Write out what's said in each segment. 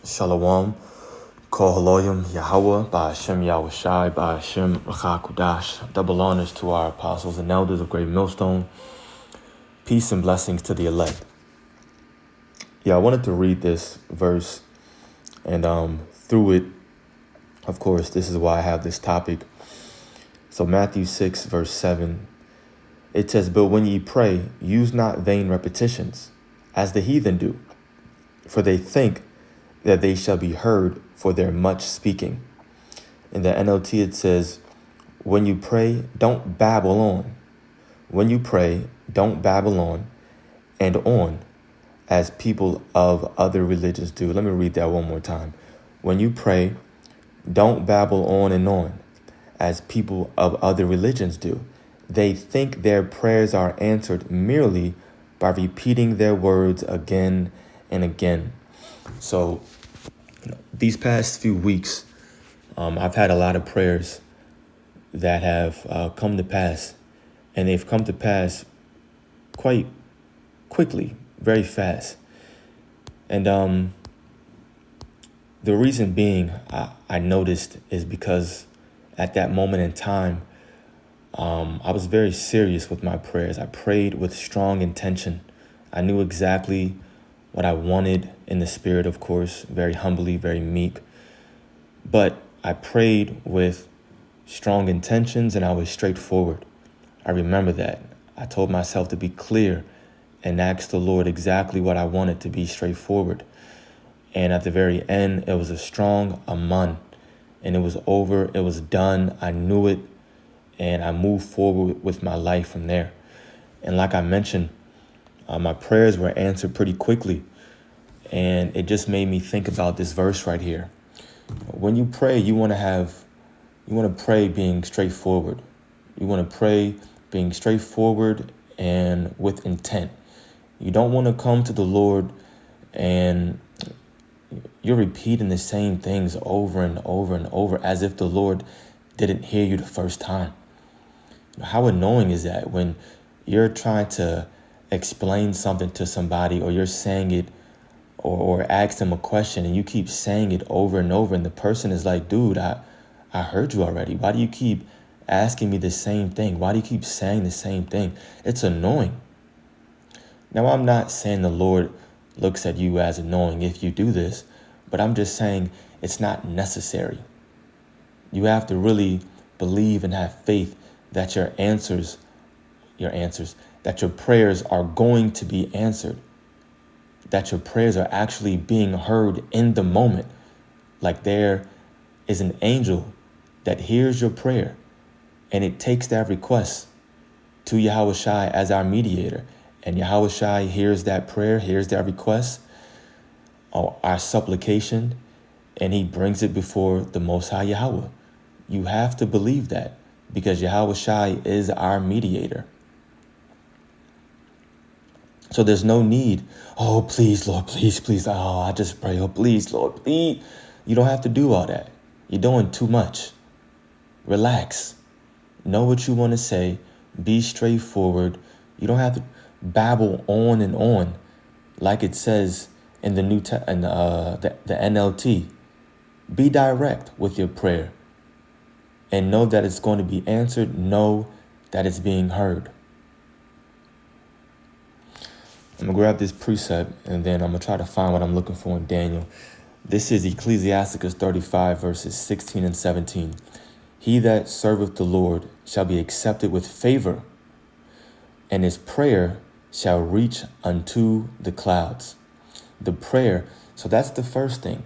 Shalom, Kol Haloyim, Yahweh, Ba'ashem Yahushai, Ba'ashem Rachakudash. Double honors to our apostles and elders of Great Millstone. Peace and blessings to the elect. I wanted to read this verse, and through it, of course, this is why I have this topic. So Matthew 6, verse 7, it says, "But when ye pray, use not vain repetitions, as the heathen do, for they think that they shall be heard for their much speaking." In the NLT, it says, "When you pray, don't babble on. When you pray, don't babble on and on, as people of other religions do." Let me read that one more time. When you pray, don't babble on and on, as people of other religions do. They think their prayers are answered merely by repeating their words again and again. So these past few weeks, I've had a lot of prayers that have come to pass, and they've come to pass quite quickly, very fast. And the reason being, I noticed, is because at that moment in time, I was very serious with my prayers. I prayed with strong intention. I knew exactly what I wanted in the spirit, of course, very humbly, very meek. But I prayed with strong intentions and I was straightforward. I remember that. I told myself to be clear and ask the Lord exactly what I wanted, to be straightforward. And at the very end, it was a strong amen. And it was over. It was done. I knew it. And I moved forward with my life from there. And like I mentioned, my prayers were answered pretty quickly. And it just made me think about this verse right here. When you pray, you want to pray being straightforward. You want to pray being straightforward and with intent. You don't want to come to the Lord and you're repeating the same things over and over and over as if the Lord didn't hear you the first time. How annoying is that when you're trying to explain something to somebody, or you're saying it or ask them a question and you keep saying it over and over, and the person is like, "Dude, I heard you already. Why do you keep asking me the same thing? Why do you keep saying the same thing?" It's annoying. Now, I'm not saying the Lord looks at you as annoying if you do this, but I'm just saying it's not necessary. You have to really believe and have faith that your that your prayers are going to be answered, that your prayers are actually being heard in the moment. Like there is an angel that hears your prayer, and it takes that request to Yahushai as our mediator. And Yahushai hears that prayer, hears that request, our supplication, and he brings it before the Most High Yahweh. You have to believe that, because Yahushai is our mediator. So there's no need, "Oh, please, Lord, please, please. Oh, I just pray. Oh, please, Lord, please." You don't have to do all that. You're doing too much. Relax. Know what you want to say. Be straightforward. You don't have to babble on and on, like it says in the the NLT. Be direct with your prayer, and know that it's going to be answered. Know that it's being heard. I'm going to grab this precept, and then I'm going to try to find what I'm looking for in Daniel. This is Ecclesiasticus 35, verses 16 and 17. "He that serveth the Lord shall be accepted with favor, and his prayer shall reach unto the clouds." The prayer, so that's the first thing.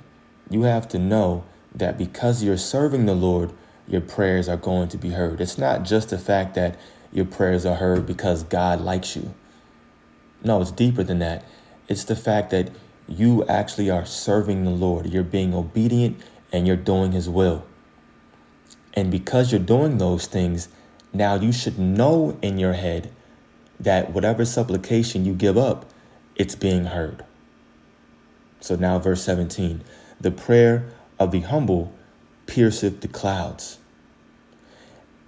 You have to know that because you're serving the Lord, your prayers are going to be heard. It's not just the fact that your prayers are heard because God likes you. No, it's deeper than that. It's the fact that you actually are serving the Lord. You're being obedient and you're doing his will. And because you're doing those things, now you should know in your head that whatever supplication you give up, it's being heard. So now verse 17, "The prayer of the humble pierceth the clouds.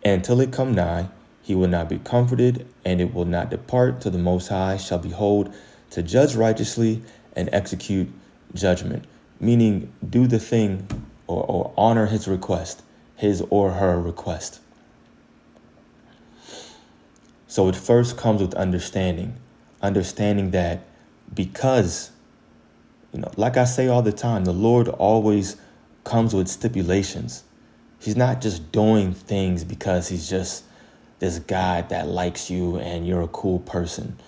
And until it come nigh, he will not be comforted, and it will not depart till the Most High shall behold to judge righteously and execute judgment." meaning do the thing or honor his request, his or her request. So it first comes with understanding that because, like I say all the time, the Lord always comes with stipulations. He's not just doing things because he's just this guy that likes you and you're a cool person.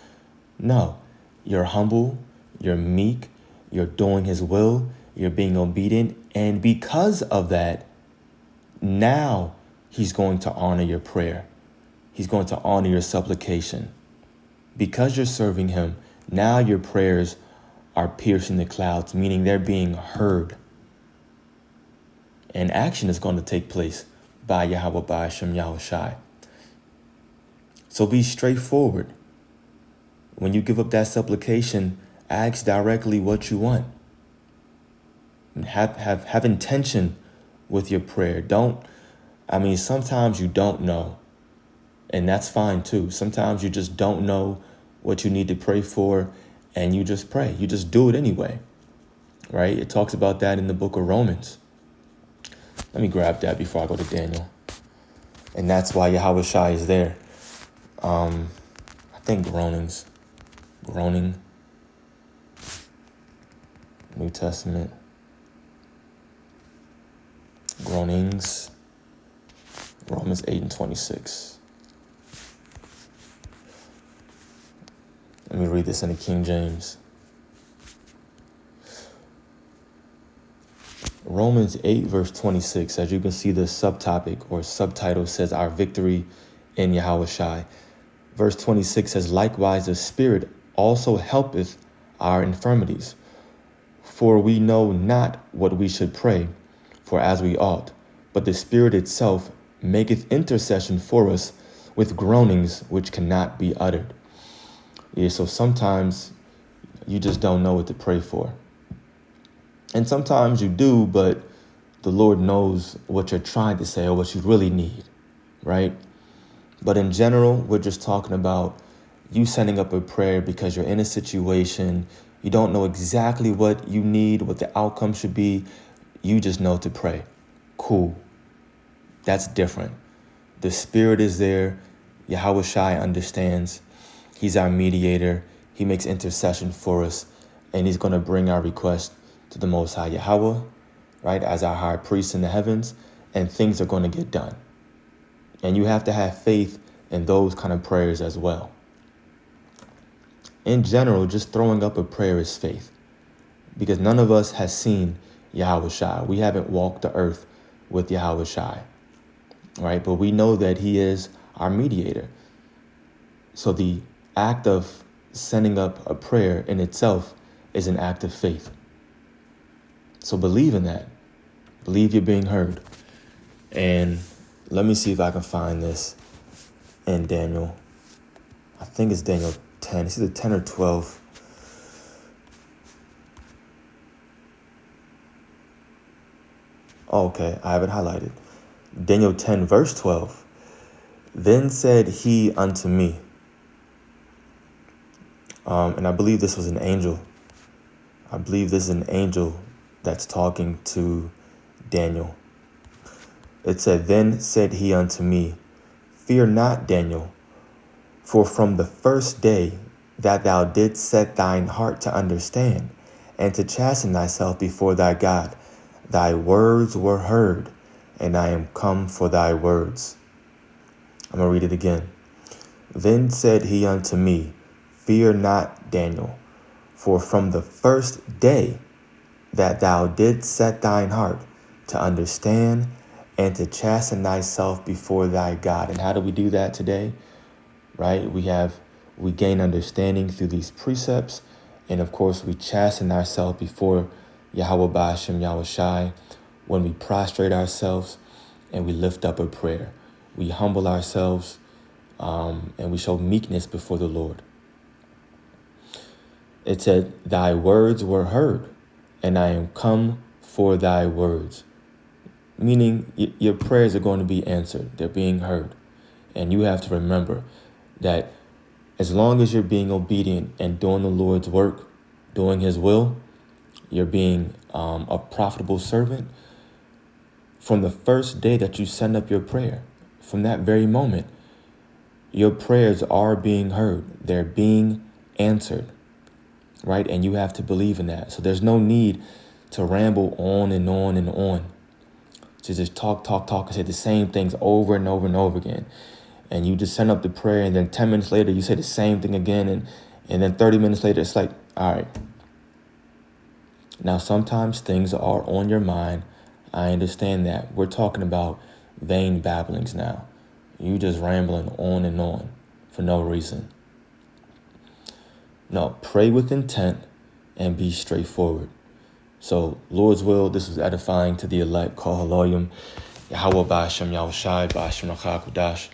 No, you're humble, you're meek, you're doing his will, you're being obedient. And because of that, now he's going to honor your prayer. He's going to honor your supplication. Because you're serving him, now your prayers are piercing the clouds, meaning they're being heard. And action is going to take place by Yahweh, by Hashem Yahushai. So be straightforward. When you give up that supplication, ask directly what you want. And have intention with your prayer. Sometimes you don't know. And that's fine too. Sometimes you just don't know what you need to pray for, and you just pray. You just do it anyway, right? It talks about that in the book of Romans. Let me grab that before I go to Daniel. And that's why Yahweh Shai is there. I think groaning, New Testament, groanings, Romans 8:26. Let me read this in the King James. Romans 8 verse 26, as you can see, the subtopic or subtitle says our victory in Yahweh Shai. Verse 26 says, likewise the Spirit also helpeth our infirmities. For we know not what we should pray for as we ought, but the Spirit itself maketh intercession for us with groanings which cannot be uttered. Yeah, so sometimes you just don't know what to pray for. And sometimes you do, but the Lord knows what you're trying to say or what you really need, right? But in general, we're just talking about you sending up a prayer because you're in a situation, you don't know exactly what you need, what the outcome should be. You just know to pray. Cool. That's different. The Spirit is there. Yahweh Shai understands. He's our mediator. He makes intercession for us, and he's going to bring our request to the Most High Yahweh, right, as our high priest in the heavens, and things are going to get done. And you have to have faith in those kind of prayers as well. In general, just throwing up a prayer is faith, because none of us has seen Yahweh Shai. We haven't walked the earth with Yahweh Shai, right? But we know that he is our mediator. So the act of sending up a prayer in itself is an act of faith. So believe in that. Believe you're being heard. And let me see if I can find this in Daniel. I think it's Daniel 10. It's either 10 or 12. Oh, okay, I have it highlighted. Daniel 10, verse 12. Then said he unto me, and I believe this was an angel. I believe this is an angel that's talking to Daniel. It said, then said he unto me, fear not, Daniel, for from the first day that thou didst set thine heart to understand and to chasten thyself before thy God, thy words were heard, and I am come for thy words. I'm going to read it again. Then said he unto me, fear not, Daniel, for from the first day that thou didst set thine heart to understand and to chasten thyself before thy God. And how do we do that today? Right? We gain understanding through these precepts. And of course, we chasten ourselves before Yahweh Ba'ashem Yahushai when we prostrate ourselves and we lift up a prayer. We humble ourselves and we show meekness before the Lord. It said, thy words were heard, and I am come for thy words. Meaning your prayers are going to be answered. They're being heard. And you have to remember that as long as you're being obedient and doing the Lord's work, doing his will, you're being a profitable servant from the first day that you send up your prayer. From that very moment, your prayers are being heard. They're being answered, right? And you have to believe in that. So there's no need to ramble on and on and on, to just talk, and say the same things over and over and over again. And you just send up the prayer, and then 10 minutes later, you say the same thing again. And then 30 minutes later, it's like, all right. Now, sometimes things are on your mind. I understand that. We're talking about vain babblings now. You just rambling on and on for no reason. No, pray with intent and be straightforward. So, Lord's will, this is edifying to the elect. Call Haloyim, Yahweh Ba'ashem Yahushai, Ba'ashem Rachakudash.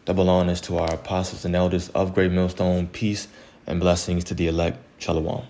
Double honors to our apostles and elders of Great Millstone. Peace and blessings to the elect. Shalom.